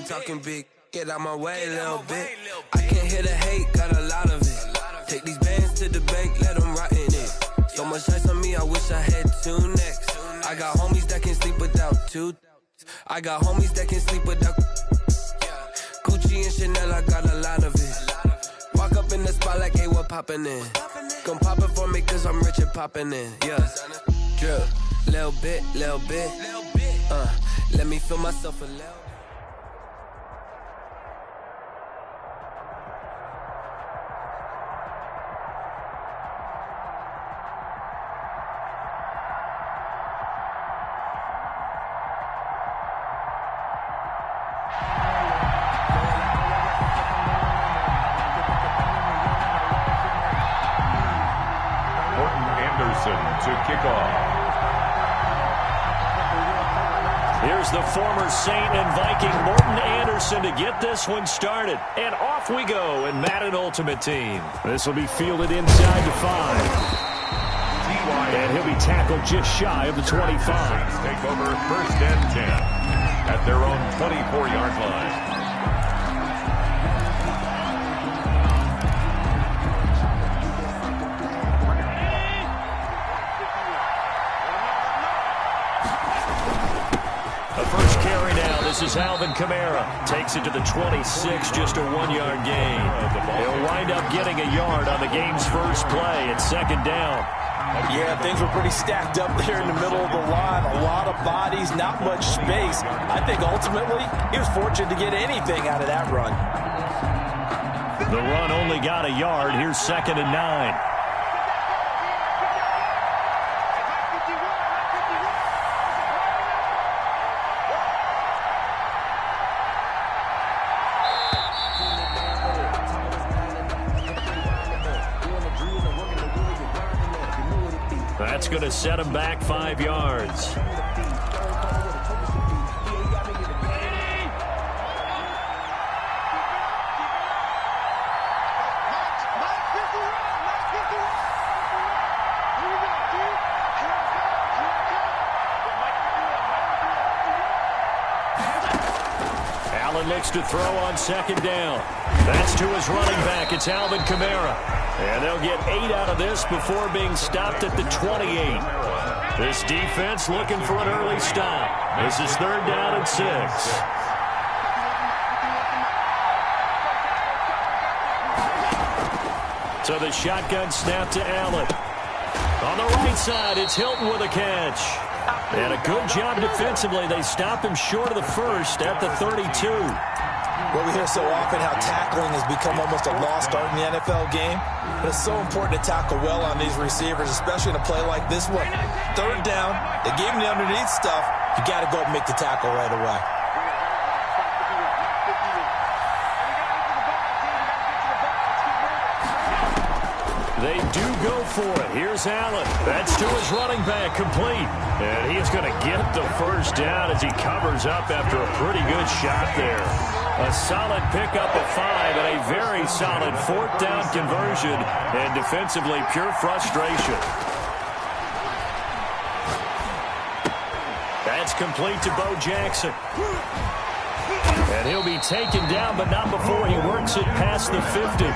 ain't talking big. Get out my way a little bit. I can't hear the hate, got a lot of it. Take these bands to the bank, let them rot in it. So much ice on me, I wish I had 2 necks. I got homies that can sleep without 2. I got homies that can sleep without Gucci and Chanel, I got a lot of it. Walk up in the spot like, hey, what poppin' in? Come pop it for me, cause I'm rich and poppin' in. Yeah, drip, little bit. Let me feel myself a little. To kick off. Here's the former Saint and Viking Morton Anderson to get this one started. And off we go in Madden Ultimate Team. This will be fielded inside the 5. And he'll be tackled just shy of the 25. Saints take over 1st and 10 at their own 24-yard line. This is Alvin Kamara. Takes it to the 26, just a 1-yard gain. He'll wind up getting a yard on the game's first play at 2nd down. Yeah, things were pretty stacked up there in the middle of the line. A lot of bodies, not much space. I think ultimately he was fortunate to get anything out of that run. The run only got a yard. Here's 2nd and 9. That's going to set him back 5 yards. Allen looks to throw on 2nd down. That's to his running back. It's Alvin Kamara. And they'll get 8 out of this before being stopped at the 28. This defense looking for an early stop. This is 3rd down and 6. So the shotgun snap to Allen. On the right side, it's Hilton with a catch. And a good job defensively. They stop him short of the 1st at the 32. Well, we hear so often how tackling has become almost a lost art in the NFL game. But it's so important to tackle well on these receivers, especially in a play like this one. 3rd down, they gave him the underneath stuff. You got to go and make the tackle right away. They do go for it. Here's Allen. That's to his running back, complete. And he's going to get the 1st down as he covers up after a pretty good shot there. A solid pickup of 5 and a very solid 4th down conversion. And defensively, pure frustration. That's complete to Bo Jackson. And he'll be taken down, but not before he works it past the 50.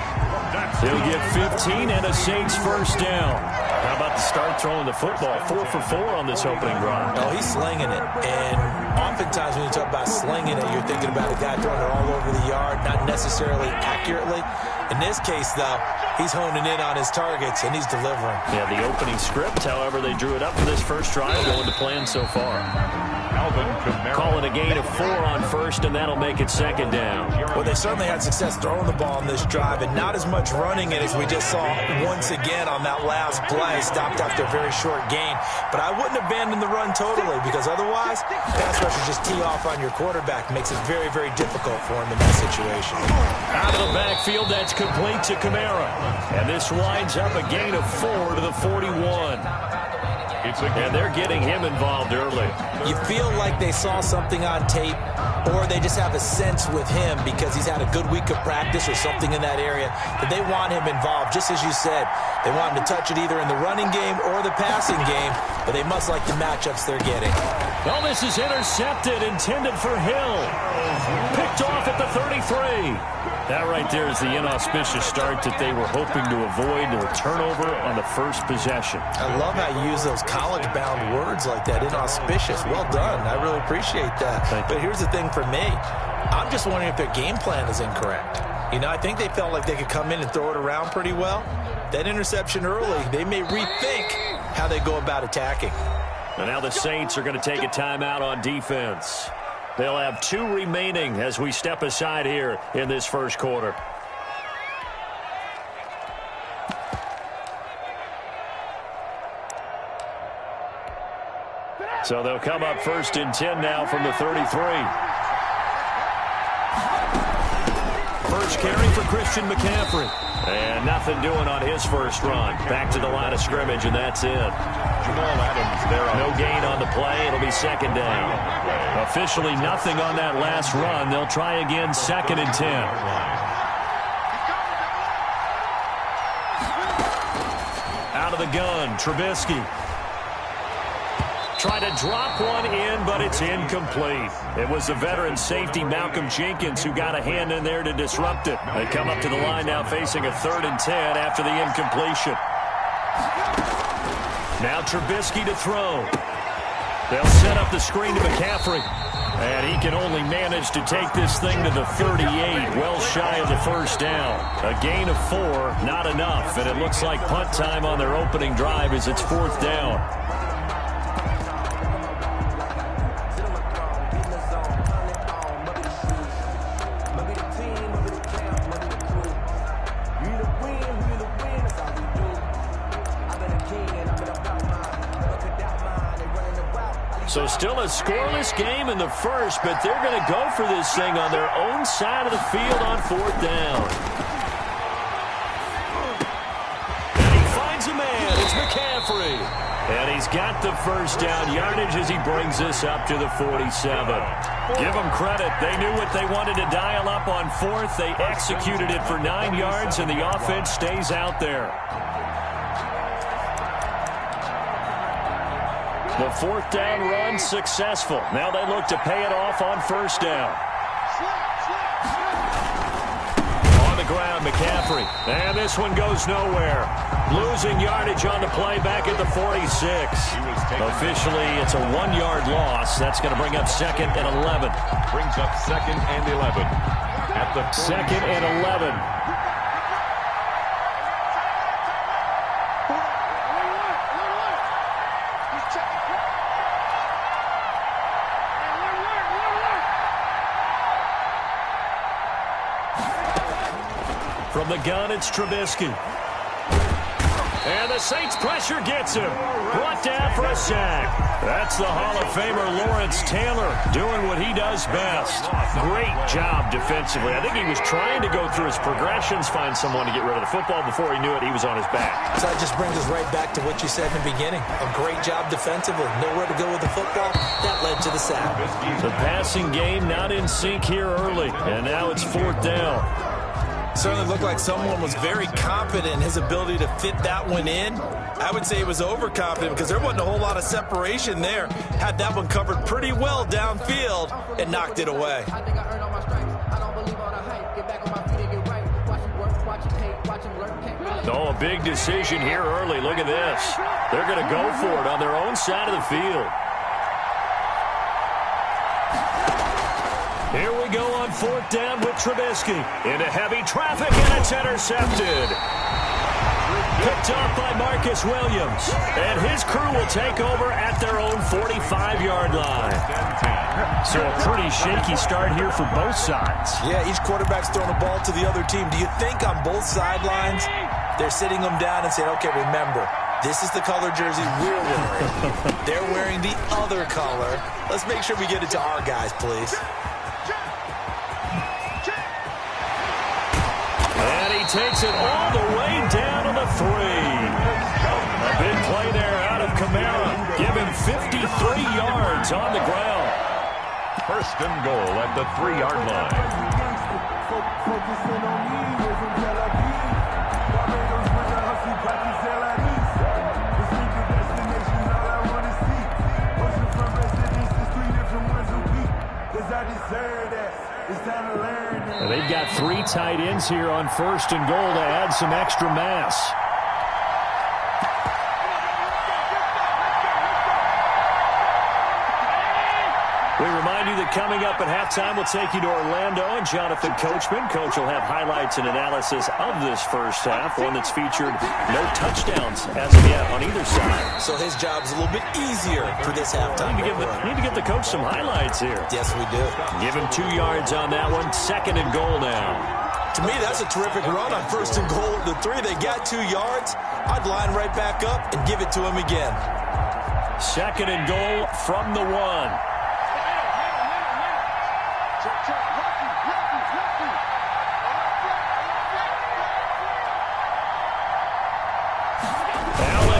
He'll get 15 and a Saints 1st down. How about the start throwing the football? 4 for 4 on this opening drive. Oh, he's slinging it. And oftentimes when you talk about slinging it, you're thinking about a guy throwing it all over the yard, not necessarily accurately. In this case, though, he's honing in on his targets, and he's delivering. Yeah, the opening script, however, they drew it up for this first drive, going to plan so far. Call it a gain of 4 on 1st, and that'll make it 2nd down. Well, they certainly had success throwing the ball on this drive, and not as much running it as we just saw once again on that last play. Stopped after a very short gain. But I wouldn't abandon the run totally, because otherwise, pass rushers just tee off on your quarterback. Makes it very, very difficult for him in that situation. Out of the backfield, that's complete to Kamara. And this winds up a gain of 4 to the 41. and they're getting him involved early. You feel like they saw something on tape, or they just have a sense with him because he's had a good week of practice or something in that area that they want him involved. Just as you said, they want him to touch it either in the running game or the passing game, but they must like the matchups they're getting. Oh, this is intercepted, intended for Hill. Picked off at the 33. That right there is the inauspicious start that they were hoping to avoid, a turnover on the first possession. I love how you use those college-bound words like that, inauspicious. Well done. I really appreciate that. But here's the thing for me. I'm just wondering if their game plan is incorrect. You know, I think they felt like they could come in and throw it around pretty well. That interception early, they may rethink how they go about attacking. And now the Saints are going to take a timeout on defense. They'll have 2 remaining as we step aside here in this first quarter. So they'll come up 1st and 10 now from the 33. First carry for Christian McCaffrey. And nothing doing on his first run. Back to the line of scrimmage, and that's it. Jamal Adams there. No gain on the play. It'll be 2nd down. Officially nothing on that last run. They'll try again 2nd and 10. Out of the gun, Trubisky. Try to drop one in, but it's incomplete. It was the veteran safety Malcolm Jenkins who got a hand in there to disrupt it. They come up to the line now facing a 3rd and 10 after the incompletion. Now Trubisky to throw. They'll set up the screen to McCaffrey. And he can only manage to take this thing to the 38, well shy of the first down. A gain of 4, not enough. And it looks like punt time on their opening drive as it's 4th down. So still a scoreless game in the first, but they're going to go for this thing on their own side of the field on 4th down. And he finds a man. It's McCaffrey. And he's got the first down yardage as he brings this up to the 47. Give them credit. They knew what they wanted to dial up on 4th. They executed it for 9 yards, and the offense stays out there. The 4th down run successful. Now they look to pay it off on 1st down. On the ground, McCaffrey. And this one goes nowhere. Losing yardage on the play back at the 46. Officially, it's a 1-yard loss. That's going to bring up 2nd and 11. Brings up 2nd and 11. At the 2nd and 11. From the gun, it's Trubisky. And the Saints pressure gets him. Brought down for a sack. That's the Hall of Famer Lawrence Taylor doing what he does best. Great job defensively. I think he was trying to go through his progressions, find someone to get rid of the football. Before he knew it, he was on his back. So that just brings us right back to what you said in the beginning. A great job defensively. Nowhere to go with the football. That led to the sack. The passing game not in sync here early. And now it's 4th down. Certainly looked like someone was very confident in his ability to fit that one in. I would say he was overconfident because there wasn't a whole lot of separation there. Had that one covered pretty well downfield and knocked it away. Oh, a big decision here early. Look at this. They're going to go for it on their own side of the field. Here we go on 4th down with Trubisky. Into heavy traffic, and it's intercepted. Picked off by Marcus Williams. And his crew will take over at their own 45-yard line. So a pretty shaky start here for both sides. Yeah, each quarterback's throwing the ball to the other team. Do you think on both sidelines they're sitting them down and saying, okay, remember, this is the color jersey we're wearing. They're wearing the other color. Let's make sure we get it to our guys, please. And he takes it all the way down to the 3. A big play there out of Kamara. yards on the ground. First and goal at the 3-yard line. And they've got 3 tight ends here on first and goal to add some extra mass. We remind you that coming up at halftime, we'll take you to Orlando and Jonathan Coachman. Coach will have highlights and analysis of this first half, one that's featured no touchdowns as of yet on either side. So his job is a little bit easier for this halftime. Need to give the coach some highlights here. Yes, we do. Give him 2 yards on that one. Second and goal now. To me, that's a terrific run on first and goal at the 3. They got 2 yards. I'd line right back up and give it to him again. Second and goal from the 1.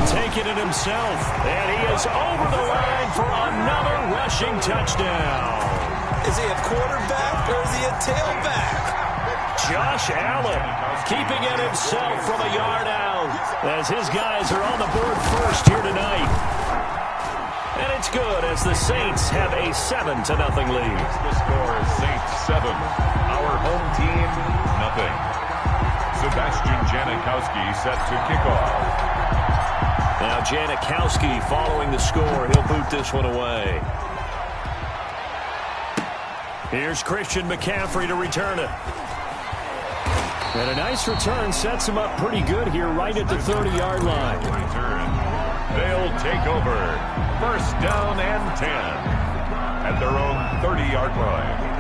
Taking it himself, and he is over the line for another rushing touchdown. Is he a quarterback or is he a tailback? Josh Allen keeping it himself from a yard out as his guys are on the board first here tonight. And it's good as the Saints have a 7-0 lead. The score is Saints 7, our home team nothing. Sebastian Janikowski set to kick off. Now Janikowski following the score. He'll boot this one away. Here's Christian McCaffrey to return it. And a nice return sets him up pretty good here right at the 30-yard line. They'll take over. First down and 10 at their own 30-yard line.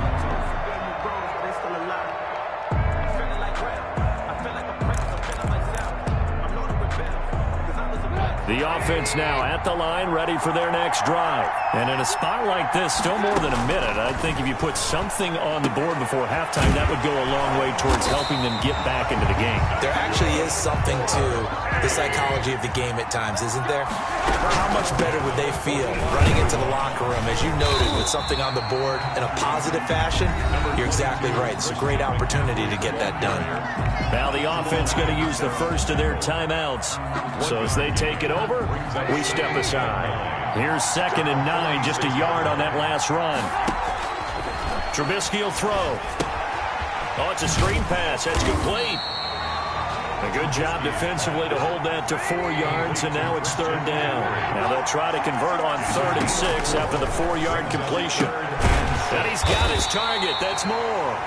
The offense now at the line, ready for their next drive. And in a spot like this, still more than a minute, I think if you put something on the board before halftime, that would go a long way towards helping them get back into the game. There actually is something to the psychology of the game at times, isn't there? How much better would they feel running into the locker room, as you noted, with something on the board in a positive fashion? You're exactly right. It's a great opportunity to get that done. Now the offense going to use the first of their timeouts. So as they take it over, we step aside. Here's 2nd and 9, just a yard on that last run. Trubisky will throw. Oh, it's a screen pass. That's complete. A good job defensively to hold that to 4 yards, and now it's 3rd down. Now they'll try to convert on 3rd and 6 after the 4-yard completion. And he's got his target. That's more.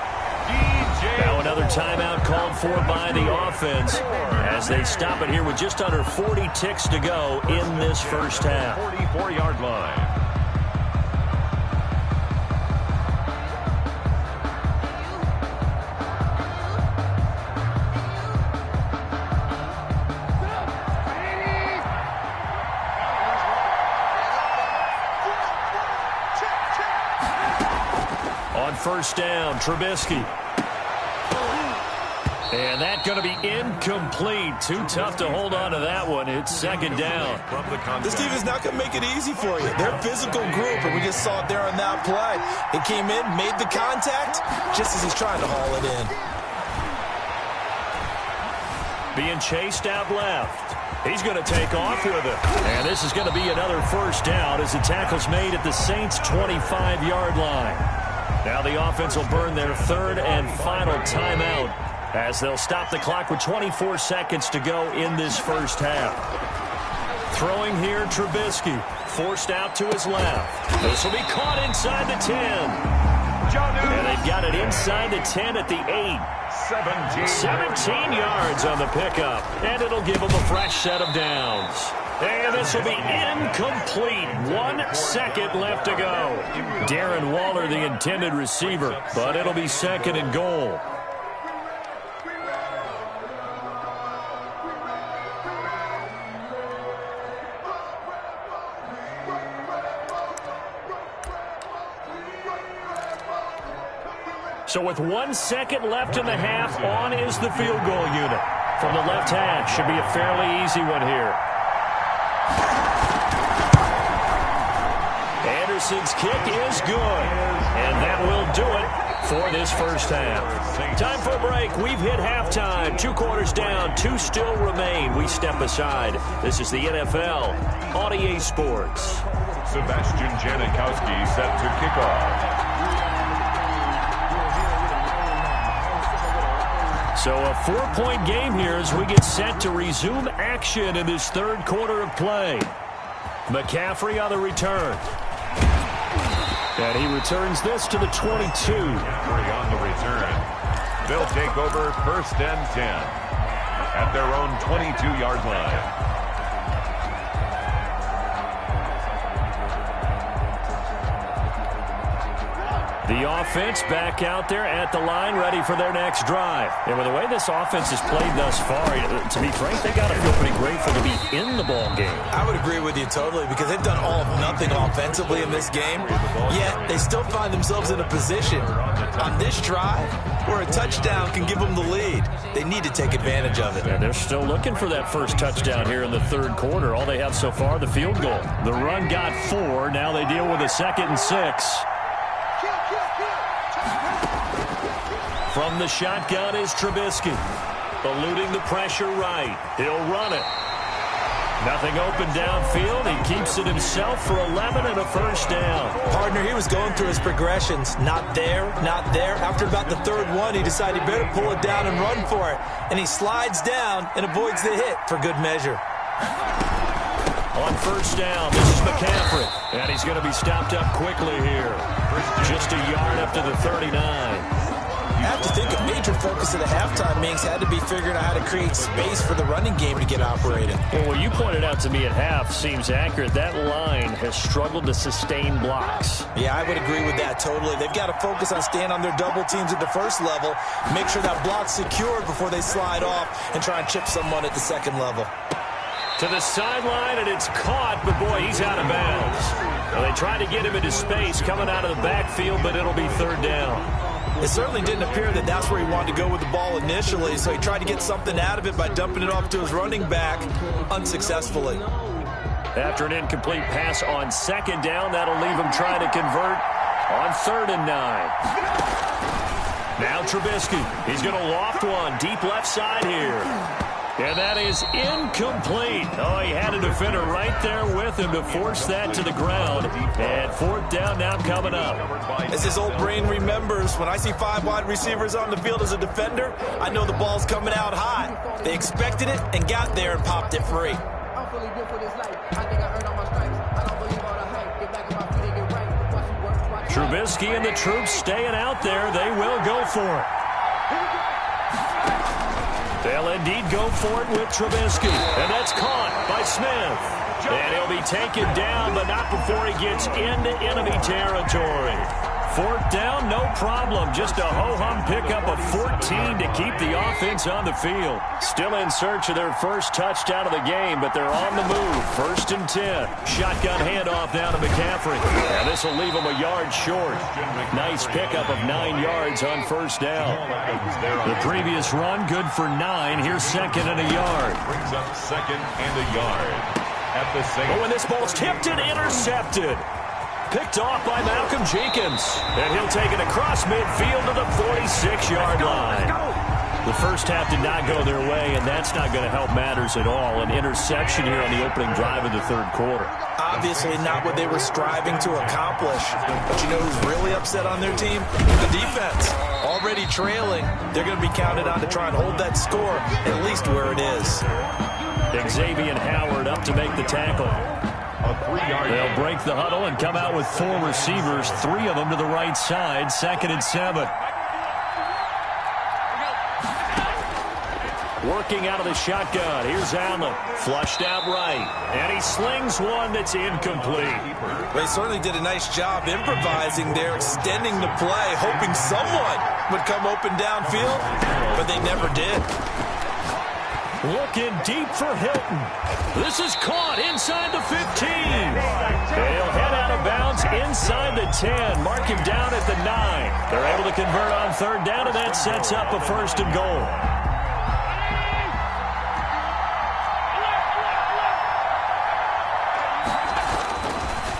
Now another timeout called for by the offense as they stop it here with just under 40 ticks to go in this first half. 44-yard line. On first down, Trubisky. And that's going to be incomplete. Too tough to hold on to that one. It's 2nd down. This team is not going to make it easy for you. They're a physical group, and we just saw it there on that play. It came in, made the contact, just as he's trying to haul it in. Being chased out left. He's going to take off with it. And this is going to be another first down as the tackle's made at the Saints' 25-yard line. Now the offense will burn their 3rd and final timeout as they'll stop the clock with 24 seconds to go in this first half. Throwing here, Trubisky. Forced out to his left. This will be caught inside the 10. And they've got it inside the 10 at the 8. 17 yards on the pickup. And it'll give them a fresh set of downs. And this will be incomplete. 1 second left to go. Darren Waller, the intended receiver, but it'll be 2nd and goal. So with 1 second left in the half, on is the field goal unit. From the left hash, should be a fairly easy one here. Anderson's kick is good. And that will do it for this first half. Time for a break. We've hit halftime. 2 quarters down. 2 still remain. We step aside. This is the NFL on EA Sports. Sebastian Janikowski set to kick off. So a 4-point game here as we get set to resume action in this third quarter of play. McCaffrey on the return. And he returns this to the 22. McCaffrey on the return. They'll take over 1st and 10 at their own 22-yard line. The offense back out there at the line, ready for their next drive. And with the way this offense has played thus far, to be frank, they got to feel pretty grateful to be in the ball game. I would agree with you totally because they've done all of nothing offensively in this game, yet they still find themselves in a position on this drive where a touchdown can give them the lead. They need to take advantage of it. And they're still looking for that first touchdown here in the third quarter. All they have so far, the field goal. The run got 4. Now they deal with a 2nd and 6. From the shotgun is Trubisky. Eluding the pressure right. He'll run it. Nothing open downfield. He keeps it himself for 11 and a first down. Partner, he was going through his progressions. Not there, not there. After about the 3rd one, he decided he better pull it down and run for it. And he slides down and avoids the hit for good measure. On first down, this is McCaffrey. And he's going to be stopped up quickly here. Just a yard up to the 39. I have to think a major focus of the halftime meetings had to be figuring out how to create space for the running game to get operating. Well, what you pointed out to me at half seems accurate. That line has struggled to sustain blocks. Yeah, I would agree with that totally. They've got to focus on staying on their double teams at the first level, make sure that block's secured before they slide off and try and chip someone at the second level. To the sideline, and it's caught, but boy, he's out of bounds. Well, they tried to get him into space coming out of the backfield, but it'll be 3rd down. It certainly didn't appear that that's where he wanted to go with the ball initially, so he tried to get something out of it by dumping it off to his running back unsuccessfully. After an incomplete pass on 2nd down, that'll leave him trying to convert on 3rd and 9. Now Trubisky. He's going to loft one deep left side here. And that is incomplete. Oh, he had a defender right there with him to force that to the ground. And 4th down now coming up. As his old brain remembers, when I see 5 wide receivers on the field as a defender, I know the ball's coming out hot. They expected it and got there and popped it free. Trubisky and the troops staying out there. They will go for it. They'll indeed go for it with Trubisky. And that's caught by Smith. And he'll be taken down, but not before he gets into enemy territory. 4th down, no problem. Just a ho-hum pickup of 14 to keep the offense on the field. Still in search of their first touchdown of the game, but they're on the move. 1st and 10. Shotgun handoff down to McCaffrey. And this will leave him a yard short. Nice pickup of 9 yards on 1st down. The previous run, good for 9. Here's 2nd and a yard. Brings up 2nd and a yard at the same. Oh, and this ball's tipped and intercepted. Picked off by Malcolm Jenkins. And he'll take it across midfield to the 46-yard line. The first half did not go their way, and that's not going to help matters at all. An interception here on the opening drive of the third quarter. Obviously not what they were striving to accomplish. But you know who's really upset on their team? The defense. Already trailing. They're going to be counted on to try and hold that score at least where it is. Xavier Howard up to make the tackle. They'll break the huddle and come out with 4 receivers, 3 of them to the right side, 2nd and 7. Working out of the shotgun. Here's Allen. Flushed out right. And he slings one that's incomplete. They certainly did a nice job improvising there, extending the play, hoping someone would come open downfield, but they never did. Looking deep for Hilton. This is caught inside the 15. He'll head out of bounds inside the 10. Mark him down at the 9. They're able to convert on 3rd down, and that sets up a 1st and goal.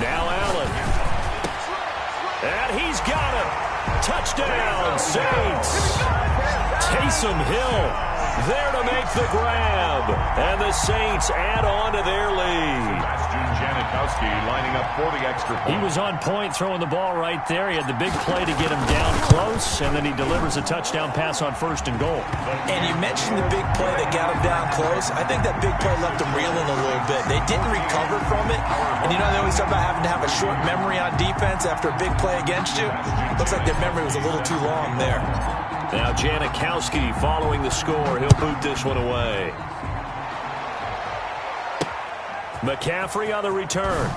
Now Allen. touchdown, Saints. Taysom Hill there to make the grab. And the Saints add on to their lead. Lining up for the extra point. He was on point throwing the ball right there. He had the big play to get him down close, and then he delivers a touchdown pass on 1st and goal. And you mentioned the big play that got him down close. I think that big play left him reeling a little bit. They didn't recover from it. And you know they always talk about having to have a short memory on defense after a big play against you. Looks like their memory was a little too long there. Now Janikowski following the score. He'll boot this one away. McCaffrey on the return.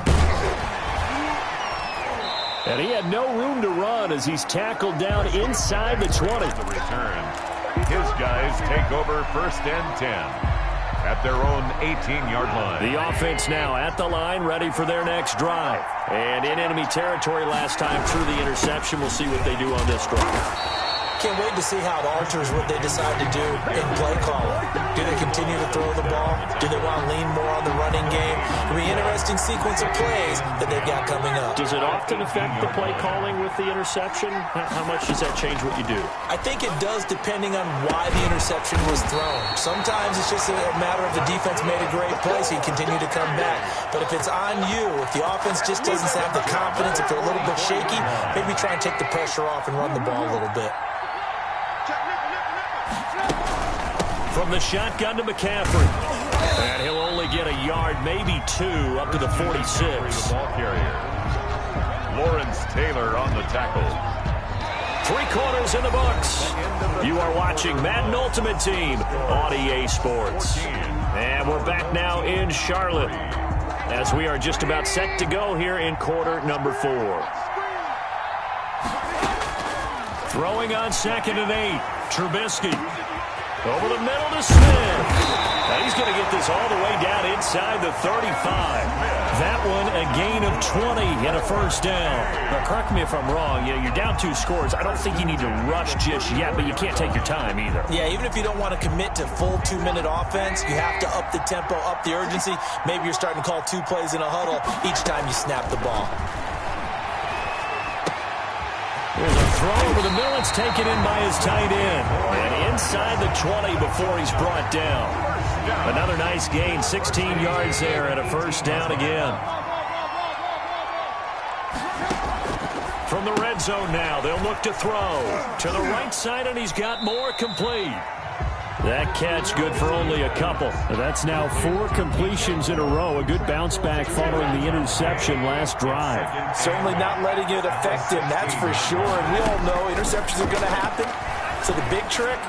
And he had no room to run as he's tackled down inside the 20. The return. His guys take over 1st and 10 at their own 18-yard line. The offense now at the line, ready for their next drive. And in enemy territory last time through the interception. We'll see what they do on this drive. Can't wait to see how it alters what they decide to do in play calling. Do they continue to throw the ball? Do they want to lean more on the running game? It'll be an interesting sequence of plays that they've got coming up. Does it often affect the play calling with the interception? How much does that change what you do? I think it does depending on why the interception was thrown. Sometimes it's just a matter of the defense made a great play, so you continue to come back. But if it's on you, if the offense just doesn't have the confidence, if they're a little bit shaky, maybe try and take the pressure off and run the ball a little bit. From the shotgun to McCaffrey. And he'll only get a yard, maybe 2, up to the 46. The ball carrier. Lawrence Taylor on the tackle. 3 quarters in the books. You are watching Madden Ultimate Team on EA Sports. And we're back now in Charlotte as we are just about set to go here in quarter number 4. Throwing on 2nd and 8. Trubisky. Over the middle to Smith. Now he's going to get this all the way down inside the 35. That one a gain of 20 and a 1st down. Now, correct me if I'm wrong. You're down 2 scores. I don't think you need to rush just yet, but you can't take your time either. Yeah, even if you don't want to commit to full 2-minute offense, you have to up the tempo, up the urgency. Maybe you're starting to call 2 plays in a huddle each time you snap the ball. There's a throw over the middle. It's taken in by his tight end. And inside the 20 before he's brought down. Another nice gain, 16 yards there and a 1st down again. From the red zone now, they'll look to throw. To the right side, and he's got more complete. That catch good for only a couple. That's now 4 completions in a row. A good bounce back following the interception last drive. Certainly not letting it affect him, that's for sure. And we all know interceptions are going to happen. So the big trick,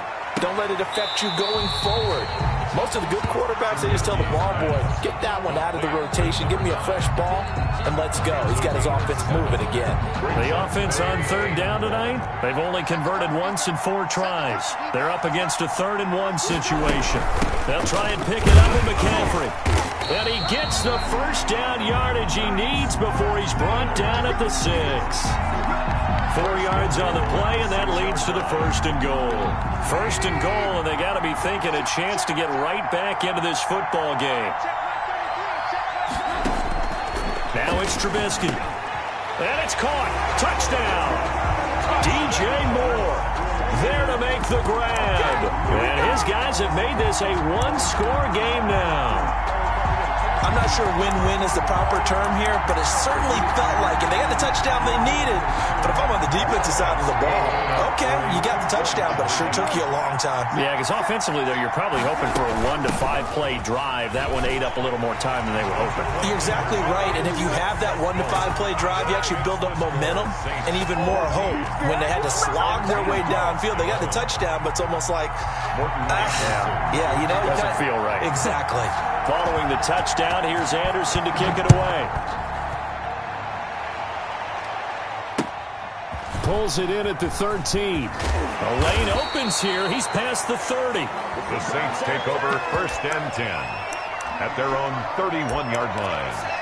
don't let it affect you going forward. Most of the good quarterbacks, they just tell the ball boy, get that one out of the rotation, give me a fresh ball, and let's go. He's got his offense moving again. The offense on 3rd down tonight, they've only converted once in 4 tries. They're up against a 3rd and 1 situation. They'll try and pick it up with McCaffrey. And he gets the 1st down yardage he needs before he's brought down at the 6. 4 yards on the play, and that leads to the 1st and goal. 1st and goal, and they got to be thinking a chance to get right back into this football game. Now it's Trubisky. And it's caught. Touchdown. DJ Moore there to make the grab. And his guys have made this a 1-score game now. I'm not sure win-win is the proper term here, but it certainly felt like it. They got the touchdown they needed, but if I'm on the defensive side of the ball, okay, you got the touchdown, but it sure took you a long time. Yeah, because offensively, though, you're probably hoping for a 1 to 5 play drive. That one ate up a little more time than they were hoping. You're exactly right, and if you have that 1 to 5 play drive, you actually build up momentum and even more hope. When they had to slog their way downfield, they got the touchdown, but it's almost like, yeah, you know. It doesn't feel right. Exactly. Following the touchdown, here's Anderson to kick it away. Pulls it in at the 13. The lane opens here. He's past the 30. The Saints take over 1st and 10 at their own 31-yard line.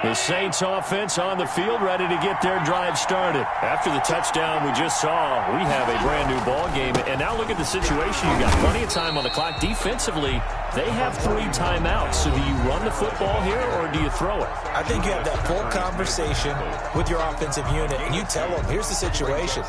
The Saints offense on the field, ready to get their drive started. After the touchdown we just saw, we have a brand new ball game. And now look at the situation. You got plenty of time on the clock. Defensively, They have 3 timeouts. So do you run the football here or do you throw it? I think you have that full conversation with your offensive unit, and you tell them, here's the situation.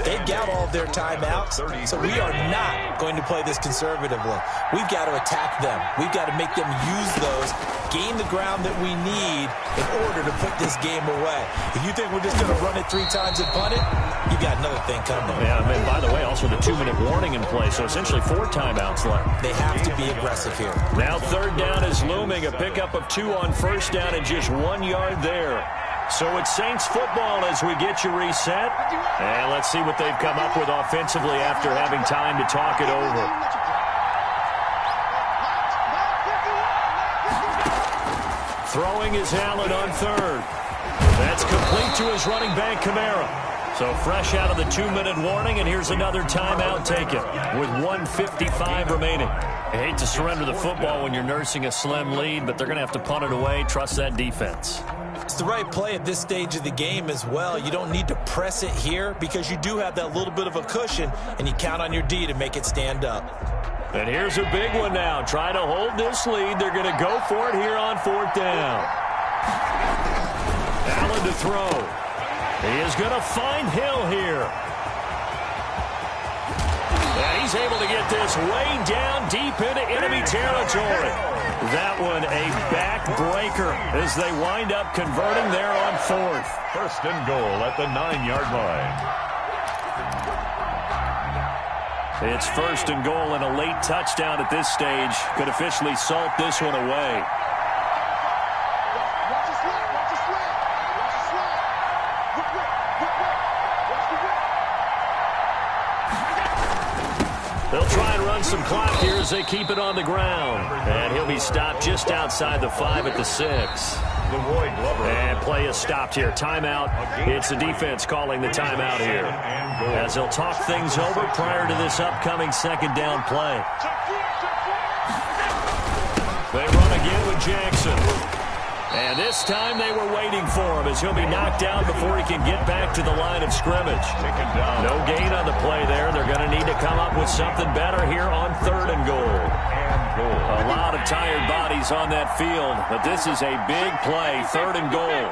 They've got all of their timeouts, so we are not going to play this conservatively. We've got to attack them. We've got to make them use those, gain the ground that we need in order to put this game away. If you think we're just going to run it 3 times and punt it, you got another thing coming. Yeah, and by the way, also the 2-minute warning in play, so essentially 4 timeouts left. They have to be aggressive here. Now 3rd down is looming, a pickup of 2 on 1st down and just 1 yard there. So it's Saints football as we get you reset. And let's see what they've come up with offensively after having time to talk it over. Throwing is Allen on 3rd. That's complete to his running back, Kamara. So fresh out of the 2-minute warning, and here's another timeout taken with 1:55 remaining. I hate to surrender the football when you're nursing a slim lead, but they're going to have to punt it away. Trust that defense. It's the right play at this stage of the game as well. You don't need to press it here because you do have that little bit of a cushion, and you count on your D to make it stand up. And here's a big one now. Trying to hold this lead. They're going to go for it here on 4th down. Allen to throw. He is going to find Hill here. And he's able to get this way down deep into enemy territory. That one a backbreaker as they wind up converting there on 4th. 1st and goal at the 9-yard line. It's 1st and goal and a late touchdown at this stage. Could officially salt this one away. They'll try and run some clock here as they keep it on the ground. And he'll be stopped just outside the 5 at the 6. And play is stopped here. Timeout. It's the defense calling the timeout here, as they'll talk things over prior to this upcoming 2nd down play. They run again with Jackson. And this time they were waiting for him as he'll be knocked down before he can get back to the line of scrimmage. No gain on the play there. They're going to need to come up with something better here on 3rd and goal. A lot of tired bodies on that field, but this is a big play, 3rd and goal.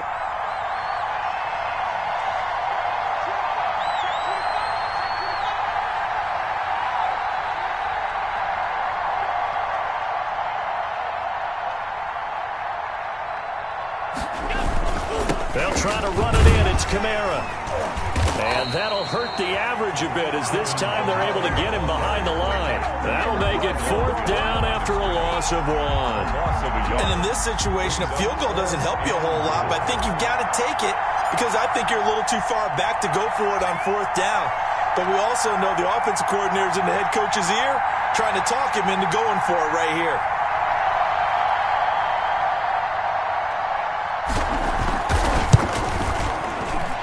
They'll try to run it in. It's Kamara. And that'll hurt the average a bit as this time they're able to get him behind the line. That'll make it 4th down after a loss of 1. And in this situation, a field goal doesn't help you a whole lot, but I think you've got to take it because I think you're a little too far back to go for it on 4th down. But we also know the offensive coordinator's in the head coach's ear trying to talk him into going for it right here.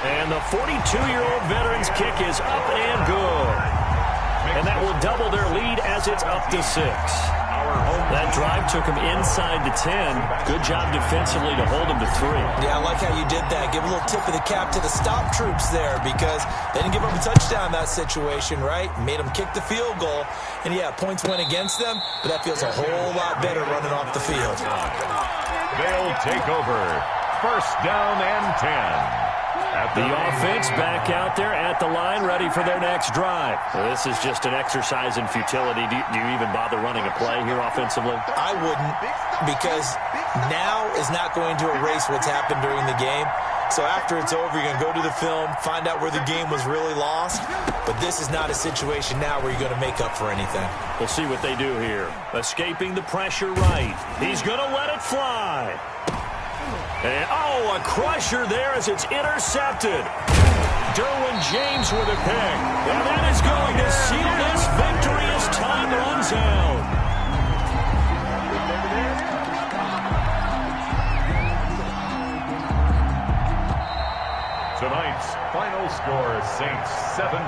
And the 42-year-old veteran's kick is up and good. And that will double their lead as it's up to 6. That drive took him inside the 10. Good job defensively to hold him to 3. Yeah, I like how you did that. Give a little tip of the cap to the stop troops there because they didn't give up a touchdown in that situation, right? Made them kick the field goal. And, yeah, points went against them, but that feels a whole lot better running off the field. They'll take over. 1st down and 10. The offense back out there at the line, ready for their next drive. This is just an exercise in futility. Do you even bother running a play here offensively? I wouldn't, because now is not going to erase what's happened during the game. So after it's over, you're going to go to the film, find out where the game was really lost. But this is not a situation now where you're going to make up for anything. We'll see what they do here. Escaping the pressure right. He's going to let it fly. And, oh, a crusher there as it's intercepted. Derwin James with a pick. And that is going to seal this victory as time runs out. Tonight's final score, Saints 17.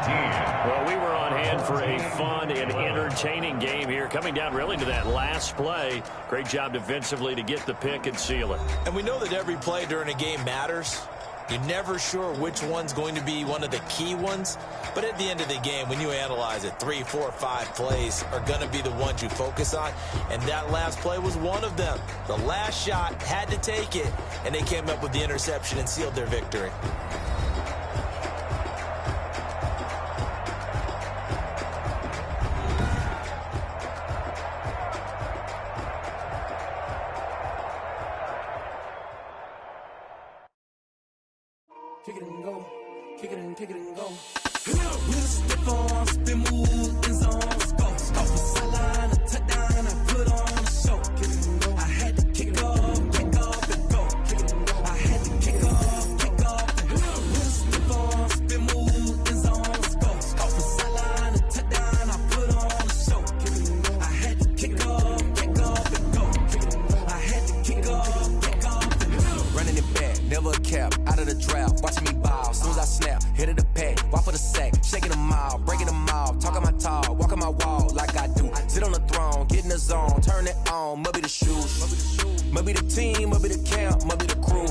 Well, we were on hand for a fun and entertaining game here. Coming down really to that last play. Great job defensively to get the pick and seal it. And we know that every play during a game matters. You're never sure which one's going to be one of the key ones. But at the end of the game, when you analyze it, 3, 4, 5 plays are going to be the ones you focus on. And that last play was one of them. The last shot had to take it, and they came up with the interception and sealed their victory. Kick it and go, kick it and go. Spin move in zone, go. Off the sideline, a touchdown, I put on a show. Kick it and go. I had to kick off and go. Kick it and go. I had to kick off and go. Spin move in zone, go. Off the sideline, a touchdown, I put on a show. Kick it and go. I had to kick off and go. Kick it and go. I had to kick off and go. Running it back, never a cap, out of the drought, watching me ball. Soon as I snap, hit of the pack, walk for the sack, shaking them all, breaking them all, talking my talk, walking my wall like I do. Sit on the throne, get in the zone, turn it on, must be the shoes, must be the team, must be the camp, must be the crew.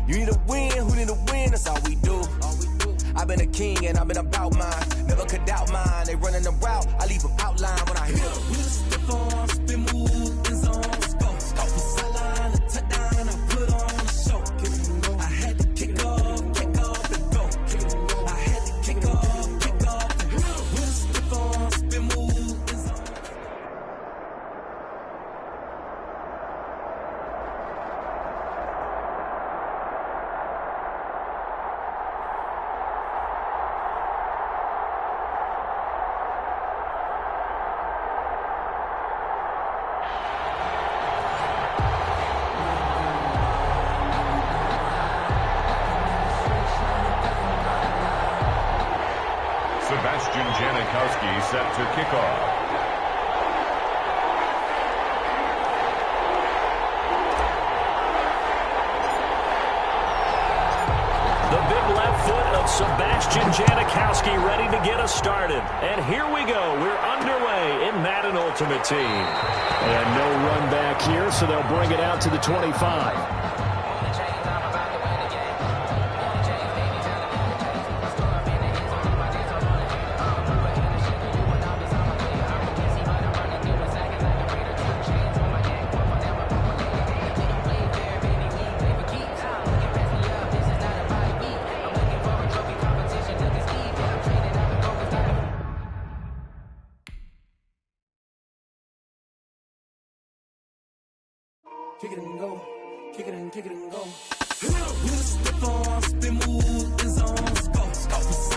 You need a win, who need a win, that's all we do. I've been a king and I've been about mine, never could doubt mine. They running the route, I leave them outline when I hit them. Spin move in zone, go. Off the sideline, a touchdown, I put on a show. Kick it and go. I had to kick off and go. Kick it and go. I had to kick off and go. Spin move in zone. Sebastian Janikowski set to kick off. The big left foot of Sebastian Janikowski ready to get us started. And here we go. We're underway in Madden Ultimate Team. And no run back here, so they'll bring it out to the 25. Kick it and go, kick it and go. Spin move in zone, go.